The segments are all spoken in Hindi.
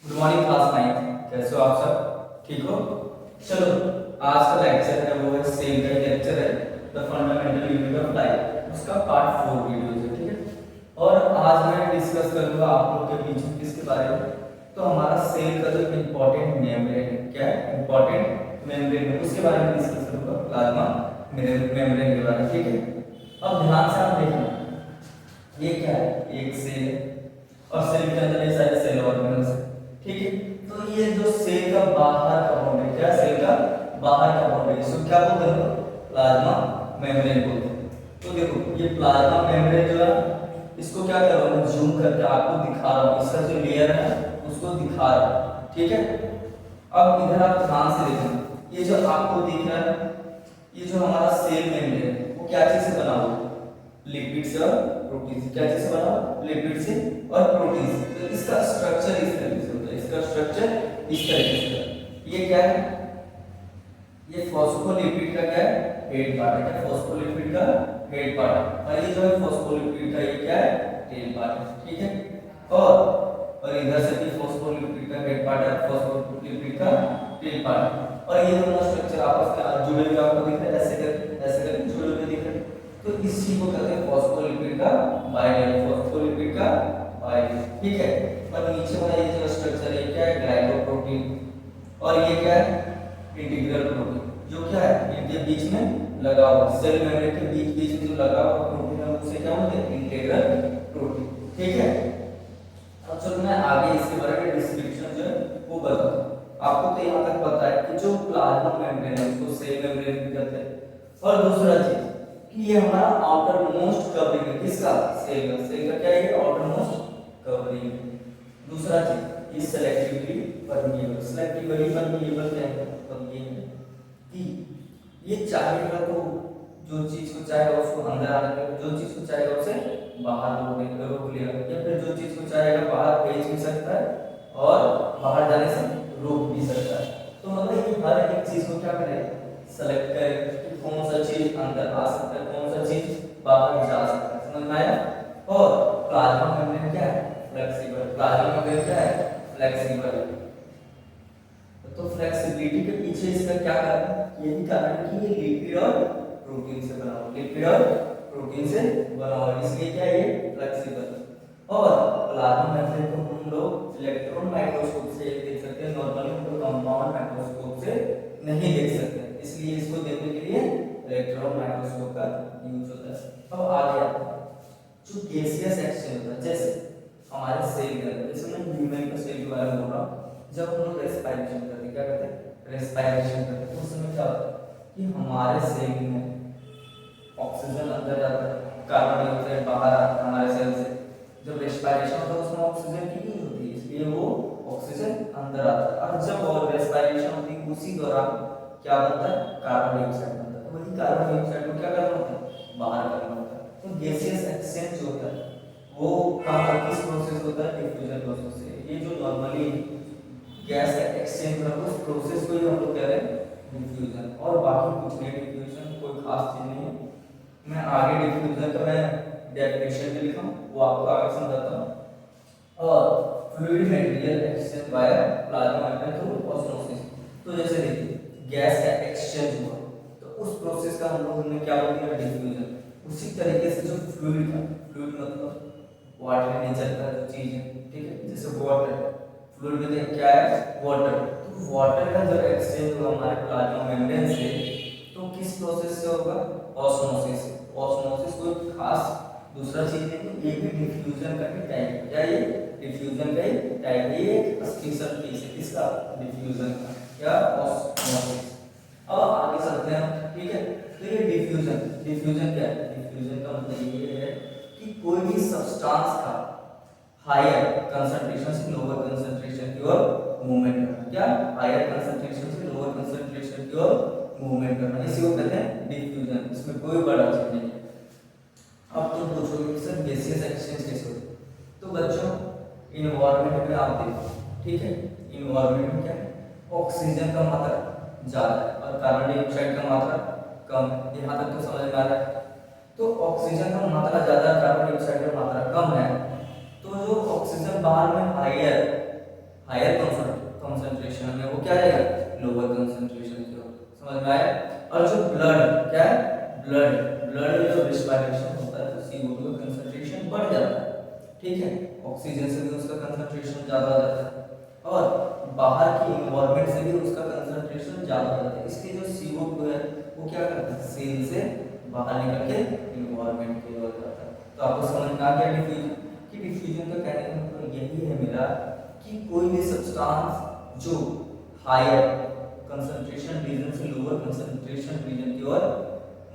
Good morning class 9। कैसे हो आप सब? ठीक हो? चलो, आज का लेक्चर है वो है सेल का लेक्चर है the fundamental unit of life, उसका पार्ट 4 वीडियो है। ठीक है। और आज मैं डिस्कस करूंगा आप लोग के बीच में किसके बारे में, तो हमारा सेल का जो इम्पोर्टेंट मेम्ब्रेन है, क्या है इम्पोर्टेंट मेम्ब्रेन है, उसके बारे में डिस्कस करूंगा, प्लाज्मा मेम्ब्रेन के बारे में। ठीक है। अब ध्यान से आप देखना, ये क्या है, एक सेल है और सेल के अंदर ये सारे सेल ऑर्गेनल्स है। ठीक है। तो ये जो सेल का बाहर का बाउंड्री, क्या सेल का बाहर का बाउंड्री, इसको क्या बोलते हैं? प्लाज्मा मेम्ब्रेन बोलते हैं। तो देखो ये प्लाज्मा मेम्ब्रेन जो है, इसको क्या कर रहा हूं मैं, जूम करके आपको दिखा रहा हूं, इसका जो लेयर है उसको दिखा रहा हूं। ठीक है। अब इधर आप ध्यान से देखना, ये जो आपको दिख रहा है, ये जो हमारा सेल मेम्ब्रेन है वो क्या चीज से बना हुआ है? लिपिड से और प्रोटीन से। क्या चीज से बना हुआ? लिपिड से और प्रोटीन से। तो इसका स्ट्रक्चर इस तरीके से होता है, इसका स्ट्रक्चर इस तरीके से है। ये क्या है? ये फॉस्फोलिपिड का क्या है? हेड पार्ट है। क्या फॉस्फोलिपिड का हेड पार्ट है, और ये जो है फॉस्फोलिपिड का ये क्या है? टेल पार्ट है। ठीक है। और इधर से भी फॉस्फोलिपिड का हेड पार्ट है, फॉस्फोलिपिड का टेल पार्ट है। और ये दोनों स्ट्रक्चर आपस में जुड़े हुए आपको दिख रहे हैं, ऐसे करके जुड़े हुए दिख रहे हैं। तो इस चीज को कहते हैं फॉस्फोलिपिड का बाइलेयर, फॉस्फोलिपिड का बाइलेयर। ठीक है। और नीचे वाला ये जो स्ट्रक्चर है क्या है? ग्लाइकोप्रोटीन। और ये क्या है? इंटीग्रल प्रोटीन, जो क्या है इनके बीच में लगा हुआ, सेल मेम्ब्रेन के बीच में जो लगा हुआ प्रोटीन है उसे क्या बोलते हैं? Integral protein. ठीक है। अब चलो मैं आगे इसके बारे में डिस्क्रिप्शन जो है वो बताता हूं। आपको तो यहाँ तक पता है कि जो प्लाज्मा मेम्ब्रेन है उसको सेल मेम्ब्रेन भी कहते हैं। और दूसरा चीज कि ये हमारा आउटर मोस्ट कवरिंग है, किसका? सेल का। सेल का क्या है? Outer most covering. दूसरा चीज ये सेलेक्टिवली परमिएबल। सेलेक्टिवली परमिएबल क्या है? मतलब ये है कि ये चाहेगा तो जो चीज को चाहेगा उसको अंदर आने देगा, जो चीज को चाहेगा उसे बाहर रोक लेगा, या फिर जो चीज को चाहेगा बाहर भेज भी सकता है और बाहर जाने से रोक भी सकता है। तो मतलब ये हर एक चीज को क्या करेगा? सेलेक्ट करेगा कि कौन सा चीज अंदर आ सकता है, कौन सा चीज बाहर जा सकता है। समझ में आया? और प्लाज्मा मेम्ब्रेन क्या है? फ्लेक्सिबल। प्लाज्मा मेम्ब्रेन क्या है? फ्लेक्सिबल। तो फ्लेक्सिबिलिटी के पीछे इसका क्या कारण है? यही कारण है कि ये लिपिड और प्रोटीन से बना हुआ, लिपिड और प्रोटीन से बना हुआ, इसलिए क्या है? ये फ्लेक्सिबल। और प्लाज्मा मेम्ब्रेन को हम लोग इलेक्ट्रॉन माइक्रोस्कोप से देख सकते हैं, नॉर्मली हम लोग कंपाउंड माइक्रोस्कोप से नहीं देख सकते, इसलिए इसको देखने के लिए इलेक्ट्रॉन माइक्रोस्कोप का यूज होता है। अब आगे जो गैसियस एक्सचेंज होता है, जैसे हमारे सेल के अंदर, जैसे मैं ह्यूमन का सेल के बारे में बोल रहा हूँ, जब हम लोग रेस्पिरेशन करते हैं, क्या करते हैं? रेस्पिरेशन करते हैं, तो उस समय क्या होता है कि हमारे सेल में ऑक्सीजन अंदर जाता है, कार्बन डाइऑक्साइड बाहर आता है हमारे सेल से। जब रेस्पिरेशन होता है उसमें ऑक्सीजन की यूज होती है, इसलिए वो ऑक्सीजन अंदर आता है। और जब और रेस्पिरेशन होती है उसी दौरान क्या बनता है? कार्बन डाइऑक्साइड बनता है। तो वही कार्बन डाइऑक्साइड को क्या करना होता है? बाहर करना होता है। तो गैसियस एक्सचेंज जो होता है वो कहाँ किस प्रोसेस होता है? डिफ्यूजन प्रोसेस से। ये जो नॉर्मली गैस का एक्सचेंज होता है उस प्रोसेस को ही हम लोग कह रहे हैं डिफ्यूजन। और बाकी कुछ नहीं, डिफ्यूजन कोई खास चीज नहीं है। मैं आगे डिफ्यूजन का मैं डेफिनेशन भी लिखा हूं, वो आपको आगे समझाता हूं। और fluid material exchange via plasma membrane through osmosis. तो जैसे देखिए गैस का एक्सचेंज हुआ तो उस प्रोसेस का हम लोग ने क्या बोल दिया? डिफ्यूजन। उसी तरीके से जो फ्लूइड था, फ्लूइड मतलब वाटर नेचर का जो चीज है, ठीक है, जैसे वाटर, फ्लूइड में क्या है? वाटर। तो वाटर का जब एक्सचेंज हुआ हमारे प्लाज्मा मेम्ब्रेन से, तो किस प्रोसेस से होगा? ऑस्मोसिस से। ऑस्मोसिस कोई खास दूसरा चीज नहीं, ये भी डिफ्यूजन का ही टाइप है। क्या ये? डिफ्यूजन का ही टाइप है। ये एक स्पेशल केस है किसका? डिफ्यूजन का। क्या? ऑस्मोसिस। अब आगे चलते हैं, ठीक है। तो ये डिफ्यूजन, डिफ्यूजन क्या है? डिफ्यूजन का मतलब ये है कि कोई भी सब्सटेंस का हायर कंसंट्रेशन से लोअर कंसंट्रेशन की ओर मूवमेंट करना। क्या? हायर कंसंट्रेशन से लोअर कंसंट्रेशन की ओर मूवमेंट करना, इसी को कहते हैं डिफ्यूजन। इसमें कोई बड़ा चीज नहीं है। अब तुम पूछोगे कि सर गैसियस एक्सचेंज कैसे होता है? तो बच्चों इन्वायरमेंट में आप देखो, ठीक है, इन्वायरमेंट में क्या है? ऑक्सीजन का मात्रा ज्यादा है और कार्बन डाइऑक्साइड का मात्रा कम है। यहाँ तक तो समझ में आ रहा है। तो ऑक्सीजन का मात्रा ज्यादा, कार्बन डाइऑक्साइड का मात्रा कम है, तो जो ऑक्सीजन बाहर में हायर हायर कंसंट्रेशन में वो क्या रहेगा, लोअर कंसंट्रेशन की ओर। समझ में आया। और जो ब्लड क्या है, ब्लड ब्लड में जो रिस्पायरेशन होता है तो CO2 का कंसंट्रेशन बढ़ जाता है, ठीक है, ऑक्सीजन से भी उसका कंसंट्रेशन ज़्यादा हो जाता है और बाहर की इन्वायरमेंट से भी उसका कंसंट्रेशन ज़्यादा हो जाता है। इसलिए जो CO2 है वो क्या करता है, सेल से बाहर निकल के इन्वायरमेंट की ओर जाता है। तो आपको समझ में आ गया डिफ्यूजन कि डिफ्यूजन का कहने का मतलब यही है मेरा कि कोई भी सब्सटेंस जो हायर कंसंट्रेशन रीजन से लोअर कंसंट्रेशन रीजन की ओर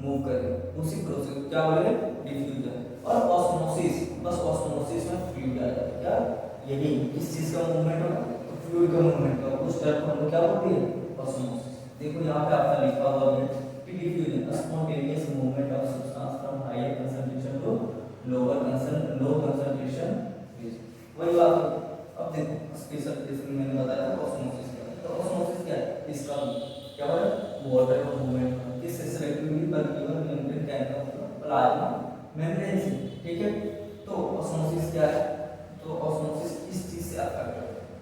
मूव करे उसी प्रोसेस को क्या बोलेंगे, डिफ्यूजन। और ऑस्मोसिस, बस ऑस्मोसिस में फ्लूइड आ जाता है, क्या यही किस चीज का मूवमेंट होगा, तो फ्लूइड का मूवमेंट का उस तरह को हम लोग क्या बोलते हैं, ऑस्मोसिस। देखो यहाँ पे आपका लिखा हुआ है कि diffusion spontaneous movement of substance from higher concentration to low concentration region. वही बात है। अब देखो स्पेशल केस में मैंने बताया था ऑस्मोसिस क्या है, तो ऑस्मोसिस क्या है, इसका क्या है, वाटर का मूवमेंट किस सेलेक्टिवली परमेबल मेम्ब्रेन कहते हैं प्लाज्मा मेम्ब्रेन से, ठीक है। तो ऑस्मोसिस क्या है, तो ऑस्मोसिस किस चीज से अफेक्ट होता है,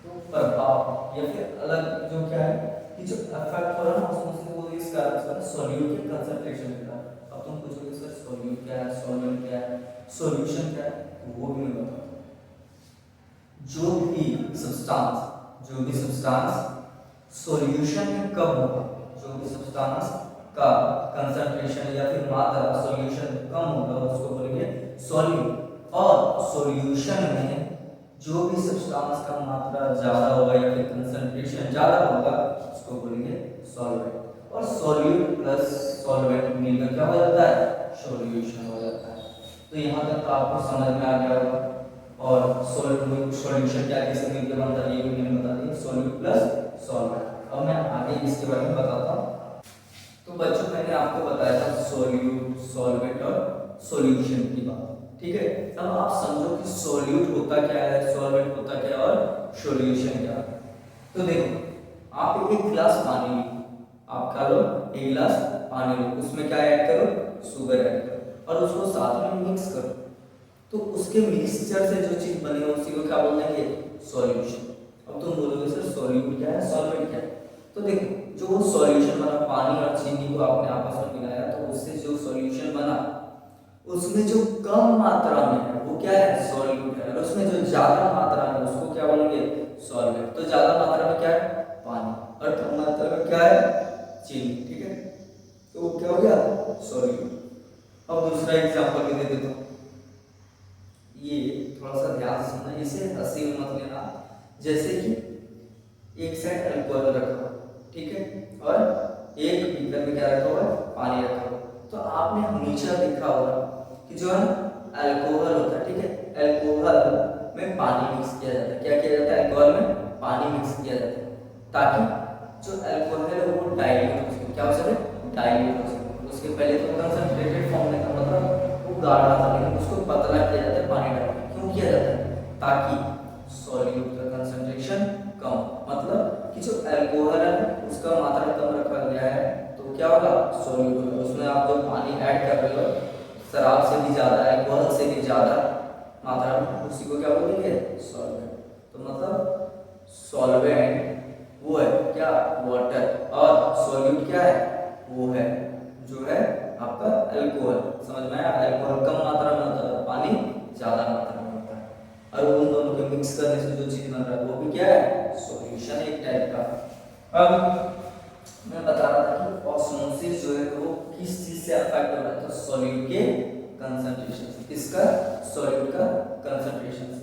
तो प्रभाव या फिर अलग जो क्या है कि जो अफेक्ट हो रहा है ऑस्मोसिस वो इस कारण से सॉल्यूट के कंसंट्रेशन का। अब तुम पूछोगे सर सॉल्यूट क्या है, सॉल्वेंट क्या है, सॉल्यूशन क्या है, तो वो भी मैं बताऊंगा। जो भी सब्सटेंस सॉल्यूशन में कब होगा, जो भी सब्सटेंस का कंसंट्रेशन या फिर मात्रा सॉल्यूशन में कम होगा उसको बोलेंगे सॉल्यूट। और सॉल्यूशन में जो भी सब्सटेंस का मात्रा ज्यादा होगा या फिर कंसंट्रेशन ज्यादा होगा उसको बोलेंगे सॉल्वेंट। और सॉल्यूट प्लस सॉल्वेंट मिलकर क्या हो जाता है, सॉल्यूशन हो जाता है। तो यहाँ तक तो आपको समझ में आ गया होगा। और सॉल्यूशन क्या किससे मिलकर बनता है ये भी मैंने बता दिया, सॉल्यूट प्लस सॉल्वेंट। अब मैं आगे इसके बारे में बताता हूँ। तो बच्चों मैंने आपको बताया था सॉल्यूट, सॉल्वेंट और सॉल्यूशन की बात, ठीक है। अब आप समझो कि सॉल्यूट होता क्या है, सॉल्वेंट होता क्या है और सॉल्यूशन क्या है। तो देखो आप एक गिलास पानी लो, आप खा लो एक गिलास पानी लो, उसमें क्या ऐड करो, शुगर ऐड करो और उसको साथ में मिक्स करो, तो उसके मिक्सचर से जो चीज बनी है उसी को क्या बोलेंगे, सॉल्यूशन। अब तुम बोलोगे सर सॉल्यूट क्या है, सॉल्वेंट क्या है। तो देखो जो सॉल्यूशन बना, पानी और चीनी को आपने आपस में मिलाया तो उससे जो सॉल्यूशन बना उसमें जो कम मात्रा में है वो क्या है, सॉल्यूट है। और उसमें जो ज्यादा मात्रा में उसको क्या बोलेंगे, सॉल्वेंट। तो ज्यादा मात्रा में क्या है, पानी, और कम मात्रा में क्या है, चीनी, ठीक है। तो वो क्या हो गया, सॉल्यूट। अब दूसरा एग्जांपल भी दे देता हूं, ये थोड़ा सा ध्यान से सुनना, इसे हंसी में मत लेना। जैसे कि एक साइड अल्कोहल रखा हुआ, ठीक है, और एक बीकर में क्या रखा हुआ है, पानी रखा हुआ। तो आपने हमेशा देखा होगा कि जो है अल्कोहल होता है, ठीक है, अल्कोहल में पानी मिक्स किया जाता है। क्या किया जाता है, अल्कोहल में पानी मिक्स किया जाता है ताकि जो अल्कोहल है वो डाइल्यूट हो सके, क्या हो सके, डाइल्यूट हो सके। उसके पहले तो कंसंट्रेटेड फॉर्म में था, मतलब वो गाढ़ा था, लेकिन उसको पतला किया जाता है पानी डाल के। क्यों किया जाता है, ताकि सॉल्यूट का कंसंट्रेशन कम, मतलब कि जो अल्कोहल है उसका मात्रा कम रखा गया है तो क्या होगा, सॉल्यूट होगा। उसमें आप जो पानी ऐड कर रहे हो शराब से भी ज्यादा, अल्कोहल से भी ज्यादा मात्रा में, उसी को क्या बोलेंगे, सॉल्वेंट। तो मतलब सॉल्वेंट वो है क्या, वाटर, और सॉल्यूट क्या है, वो है जो है आपका अल्कोहल। समझ में आया, अल्कोहल कम मात्रा में होता है, पानी ज्यादा मात्रा में होता है, और उन दोनों को मिक्स करने से जो चीज बन रहा है वो भी क्या है, सॉल्यूशन एक टाइप का। अब मैं बता रहा था कि ऑस्मोसिस जो है वो किस चीज से अफेक्ट हो रहा है, तो सॉल्यूट के कंसंट्रेशन से। किसका, सॉल्यूट का कंसंट्रेशन से।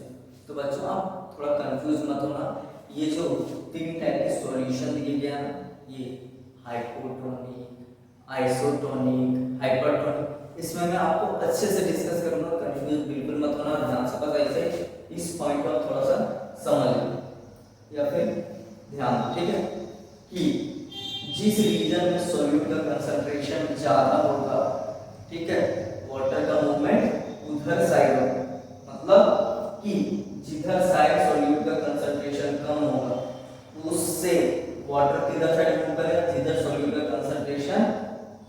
तो बच्चों आप थोड़ा कंफ्यूज मत होना, ये जो तीन टाइप के सॉल्यूशन दिए गए हैं, ये हाइपोटोनिक, आइसोटोनिक, हाइपरटोनिक, इसमें मैं आपको अच्छे से डिस्कस करूंगा, कंफ्यूज बिल्कुल मत होना, ध्यान से बस ऐसे इस पॉइंट को थोड़ा सा समझ लेना या फिर ध्यान दो, ठीक है, कि जिस रीजन में सॉल्यूट का कंसंट्रेशन ज्यादा होगा, ठीक है, वाटर का मूवमेंट उधर साइड होगा, मतलब कि जिधर साइड सॉल्यूट का कंसंट्रेशन कम होगा उससे वाटर किधर साइड मूव करेगा, जिधर सॉल्यूट का कंसंट्रेशन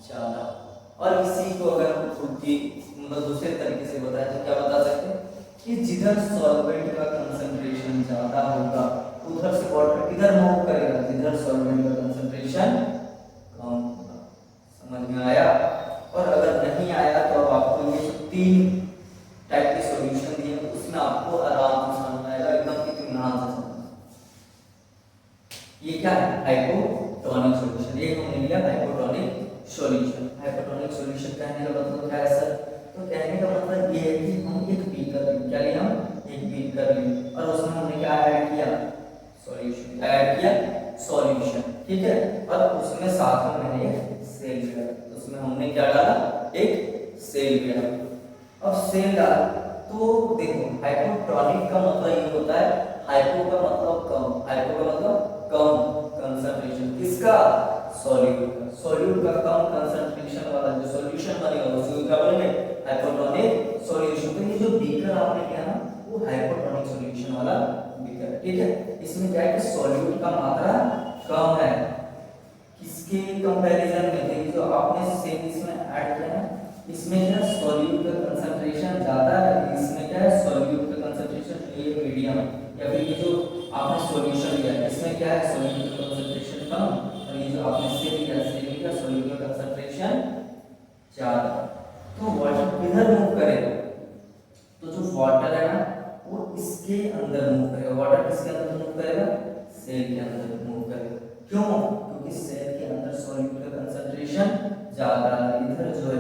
ज्यादा। और इसी को अगर हम उल्टी मतलब दूसरे तरीके से बताएं तो क्या बता सकते हैं कि जिधर सॉल्वेंट का कंसंट्रेशन ज्यादा होगा उधर से वाटर किधर मूव करेगा, जिधर सॉल्वेंट का कंसंट्रेशन कम होगा। समझ में आया? और अगर नहीं आया तो अब आपको ये 3 टाइप के सॉल्यूशन दिए उसमें आपको आराम से समझ आएगा, एकदम इत्मीनान से समझना। ये क्या है? Hypotonic solution. एक हमने लिया हाइपोटोनिक सॉल्यूशन। हाइपोटोनिक सॉल्यूशन कहने का मतलब क्या है सर? तो कहने का मतलब ये है कि हम एक बीकर क्या लिया, हम एक बीकर लिए और उसमें हमने क्या ऐड किया, सॉल्यूशन ऐड किया, सॉल्यूशन, ठीक है। और उसमें साथ में मैंने एक सेल लिया, उसमें हमने क्या डाला, एक सेल लिया। अब सेल डाला तो देखो हाइपोटोनिक का मतलब ये होता है, हाइपो का मतलब कम, हाइपो का मतलब कम कंसंट्रेशन, किसका, सॉल्यूट का। सॉल्यूट का कम कंसंट्रेशन वाला जो सॉल्यूशन बनेगा उसको क्या बोलेंगे, हाइपोटोनिक सॉल्यूशन। तो ये जो बीकर आपने लिया ना वो हाइपोटोनिक सॉल्यूशन वाला बीकर है, ठीक है। इसमें क्या है कि सॉल्यूट का मात्रा कम है, किसके कंपैरिजन में, देखिए जो आपने सेम इसमें ऐड किया ना, इसमें क्या सॉल्यूट का कंसंट्रेशन ज्यादा है, इसमें क्या है सॉल्यूट का कंसंट्रेशन ये मीडियम, या फिर ये जो आपने सॉल्यूशन लिया इसमें क्या है सॉल्यूट का कंसंट्रेशन कम, और ये जो आपने सेल लिया सॉल्यूट का कंसंट्रेशन ज्यादा। तो वाटर किधर मूव करेगा, तो जो वाटर है ना वो इसके अंदर मूव करेगा। वाटर किसके अंदर मूव करेगा, सेल के अंदर मूव करेगा। क्यों? क्योंकि सेल के अंदर सॉल्यूट का कंसंट्रेशन ज्यादा है। इधर जो है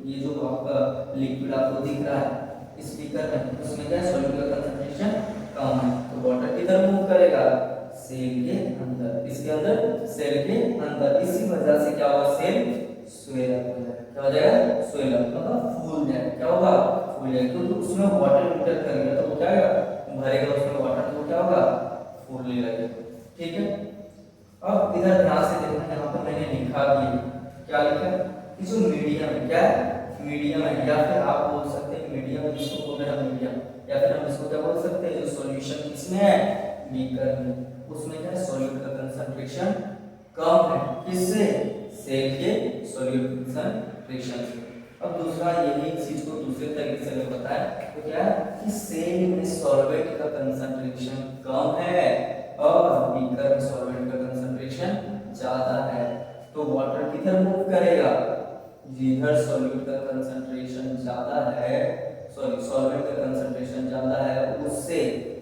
ये जो आपका लिक्विड आपको दिख रहा है स्पीकर में, उसमें क्या है सॉल्यूट का कंसंट्रेशन कम है, तो वाटर किधर मूव करेगा, सेल के अंदर, इसके अंदर सेल के अंदर। इसी वजह से क्या होगा, सेल स्वेल अप हो जाएगा। क्या हो जाएगा, स्वेल अप मतलब फूल जाएगा। क्या होगा, फूल जाएगा, क्योंकि उसमें वाटर इंटर करेगा तो वो क्या होगा, भरेगा उसमें वाटर, तो वो क्या होगा, फूलने लगेगा, ठीक है। अब इधर ध्यान से देखना, यहाँ पर मैंने लिखा भी, क्या लिखा कि जो मीडियम है, क्या मीडियम है, या फिर आप बोल सकते हैं मीडियम, इसको बोल रहे हैं मीडियम, या फिर हम इसको क्या बोल सकते हैं, जो सॉल्यूशन किसमें है, बीकर में, उसमें क्या है सॉल्यूट का कंसंट्रेशन कम है, किससे, सेल के सॉल्यूट कंसंट्रेशन से। अब दूसरा यही चीज को दूसरे तरीके से अगर बताएं तो क्या है कि सेल में सॉल्वेंट का कंसंट्रेशन कम है और बीकर में सॉल्वेंट का कंसंट्रेशन ज्यादा है, तो वाटर किधर मूव करेगा, जिधर सॉल्यूट का कंसंट्रेशन ज्यादा है, सॉरी सॉल्वेंट का कंसंट्रेशन ज्यादा है उससे,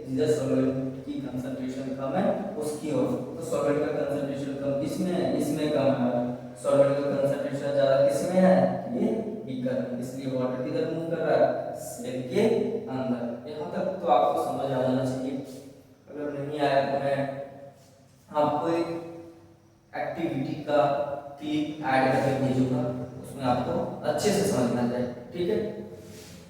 जिधर सॉल्वेंट की कंसंट्रेशन कम है उसकी ओर। तो सॉल्वेंट का कंसंट्रेशन कम किसमें है, इसमें कम है, सॉल्वेंट का कंसंट्रेशन ज्यादा किसमें है, ये बीकर में, इसलिए वाटर किधर मूव कर रहा है, सेल के अंदर। यहाँ तक तो आपको समझ आ जाना चाहिए। अगर नहीं आया तो मैं आपको एक एक्टिविटी का क्लिप ऐड करके भेजूंगा, उसमें आपको अच्छे से समझना जाए, ठीक है।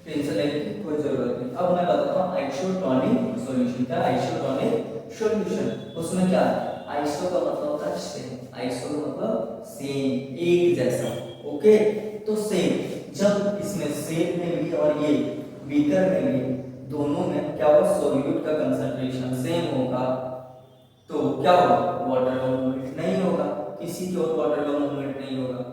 टेंशन लेने की कोई जरूरत नहीं। अब मैं बताता हूँ आइसोटोनिक सॉल्यूशन। क्या आइसोटोनिक सॉल्यूशन, उसमें क्या है, आइसो का मतलब होता है सेम, आइसो का मतलब सेम, एक जैसा, ओके। तो सेम, जब इसमें सेल में भी और ये बीकर में भी दोनों में क्या होगा, सॉल्यूट का कंसंट्रेशन सेम होगा, तो क्या होगा, वाटर का मूवमेंट नहीं होगा, किसी की और वाटर का मूवमेंट नहीं होगा,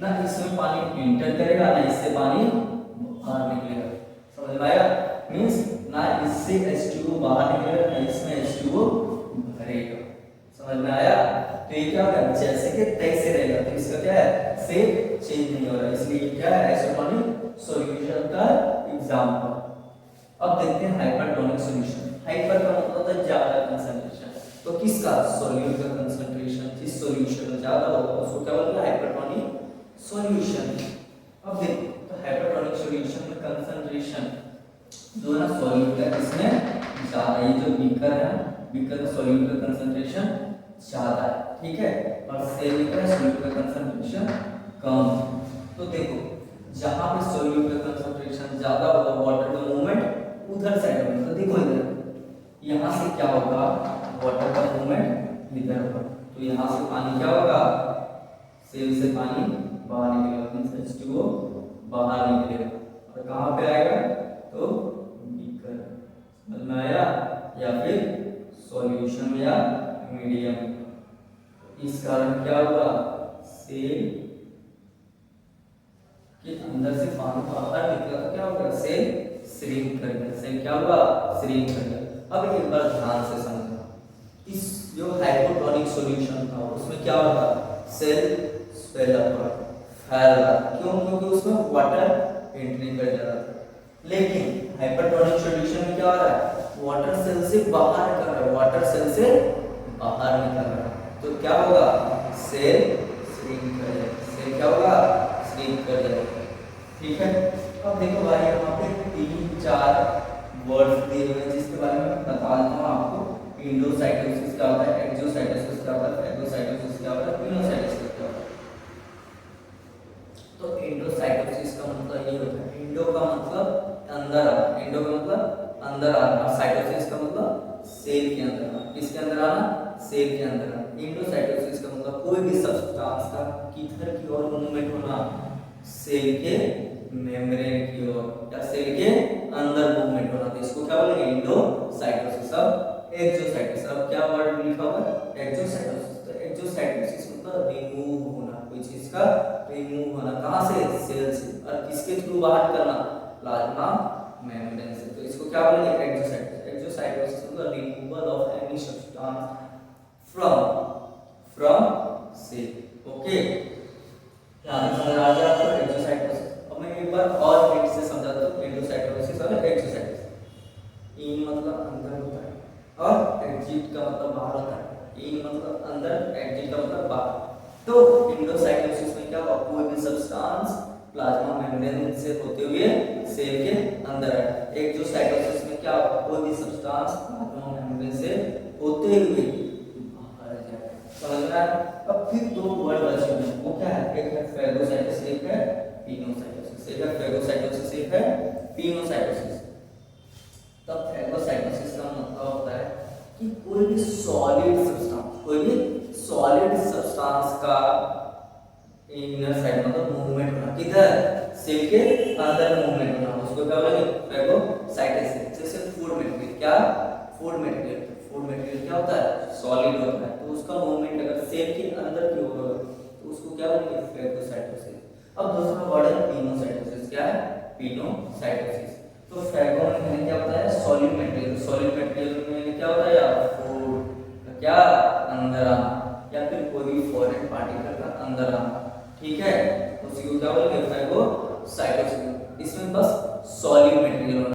ना इसमें पानी इंटर करेगा ना इससे पानी बाहर निकलेगा। समझ में आया, मींस ना इससे H2O बाहर निकलेगा ना इसमें H2O भरेगा। समझ में आया, तो ये क्या होगा, जैसे कि तैसे रहेगा, तो इसका क्या है, शेप चेंज नहीं हो रहा, इसलिए क्या है आइसोटोनिक सॉल्यूशन का एग्जांपल। अब देखते हैं हाइपरटोनिक सॉल्यूशन। हाइपर का मतलब होता है ज्यादा कंसंट्रेशन, तो किसका, सॉल्यूट का कंसंट्रेशन जिस सॉल्यूशन में ज्यादा होगा उसको क्या बोलते हैं, हाइपरटोनिक सॉल्यूशन। अब देखो तो हाइपरटोनिक सॉल्यूशन में कंसंट्रेशन जो है ना सॉल्यूट का इसमें ज्यादा, ये जो बीकर है बीकर में सॉल्यूट का कंसंट्रेशन ज्यादा है, ठीक है, और सेल में क्या सॉल्यूट का कंसंट्रेशन कम। तो देखो जहां पे सॉल्यूट का कंसंट्रेशन ज्यादा होगा वाटर का मूवमेंट उधर साइड में, तो देखो इधर यहाँ से क्या होगा, वाटर का मूवमेंट इधर होगा, तो यहाँ से पानी क्या होगा, सेल से पानी बाहर निकलेगा, मींस H2O बाहर निकलेगा, और कहाँ पे आएगा, तो बीकर, समझ में आया, या फिर सॉल्यूशन में या मीडियम। इस कारण क्या होगा, सेल के अंदर से पानी बाहर निकला तो क्या होगा, सेल श्रिंक कर गया, सेल क्या होगा, श्रिंक कर गया। अब एक बार ध्यान से समझना, हाइपरटोनिक सॉल्यूशन था उसमें क्या होता, सेल स्वेल अप फैल रहा, क्यों? क्योंकि उसमें वाटर एंट्री कर जा रहा था। लेकिन हाइपरटोनिक सॉल्यूशन में क्या हो रहा है, वाटर सेल से बाहर निकल रहा है, वाटर सेल से बाहर निकल रहा है, तो क्या होगा, सेल श्रिंक कर जाएगा, सेल क्या होगा, श्रिंक कर जाएगा। ठीक है, अब देखो भाई यहाँ पे 3-4 वर्ड्स दिए हुए हैं जिसके बारे में बता देता हूँ आपको। इंडोसाइटोसिस क्या होता है, एक्सोसाइटोसिस क्या होता है, फैगोसाइटोसिस क्या होता है, पिनोसाइटोसिस क्या होता है। तो इंडोसाइटोसिस का मतलब ये होता है, इंडो का मतलब अंदर आना, इंडो का मतलब अंदर आना, साइटोसिस का मतलब सेल के अंदर आना, किसके अंदर आना, सेल के अंदर आना। इंडोसाइटोसिस का मतलब कोई भी सब्सटेंस का किधर की ओर मूवमेंट होना, सेल के मेम्ब्रेन की ओर या सेल के अंदर मूवमेंट होना, तो इसको क्या बोलेंगे, इंडोसाइटोसिस। अब एक्सोसाइटोसिस, अब क्या वर्ड लिखा हुआ है, एक्सोसाइटोसिस। तो एक्सोसाइटोसिस मतलब रिमूव होना, कोई चीज का रिमूव होना, कहां से, सेल से, और किसके थ्रू बाहर करना, प्लाज्मा मेम्ब्रेन से, तो इसको क्या बोलेंगे, एक्सोसाइटोसिस। एक्सोसाइटोसिस मतलब removal of any substance from cell. Okay, यहां तक समझ आ गया आपको एक्सोसाइटोसिस। अब मैं एक बार और फिर से समझाता हूं इंडोसाइटोसिस और एक्सोसाइटोसिस। इन मतलब अंदर होता है और एक्जिट का मतलब बाहर होता है। इन मतलब अंदर, एक्जिट का मतलब बाहर। तो इंडोसाइटोसिस में क्या होगा, कोई भी सब्सटेंस प्लाज्मा मेम्ब्रेन से होते हुए सेल के अंदर है। एक्सोसाइटोसिस में क्या होगा, कोई भी सब्सटेंस प्लाज्मा मेम्ब्रेन से होते हुए बाहर जाए। समझ में आया? अब फिर दो वर्ड बचे हुए हैं, वो क्या है, एक है फैगोसाइटोसिस, एक है पिनोसाइटोसिस। एक है फैगोसाइटोसिस, एक है पिनोसाइटोसिस। तब फैगोसाइटोसिस का मतलब होता है कि कोई भी सॉलिड सब्सटेंस, कोई भी सॉलिड सब्सटेंस का इनर साइड मतलब मूवमेंट होना, किधर, सेल के अंदर मूवमेंट होना, उसको क्या बोलेंगे, फैगोसाइटोसिस। जैसे फूड मटेरियल, क्या, फूड मटेरियल, फूड मटेरियल क्या होता है, सॉलिड होता है, तो उसका मूवमेंट अगर सेल के अंदर की ओर होगा तो उसको क्या बोलेंगे, फैगोसाइटोसिस। अब दूसरा वर्ड है पिनोसाइटोसिस, क्या है, पिनोसाइटोसिस। तो फैगो में क्या होता है, सॉलिड मटेरियल, सॉलिड मटेरियल में क्या होता है यार, फूड क्या अंदर आना, या फिर कोई भी फॉरेन पार्टिकल का अंदर आना। ठीक है, उसी को क्या बोलेंगे, फैगोसाइटोसिस। इसमें बस सॉलिड मटेरियल होना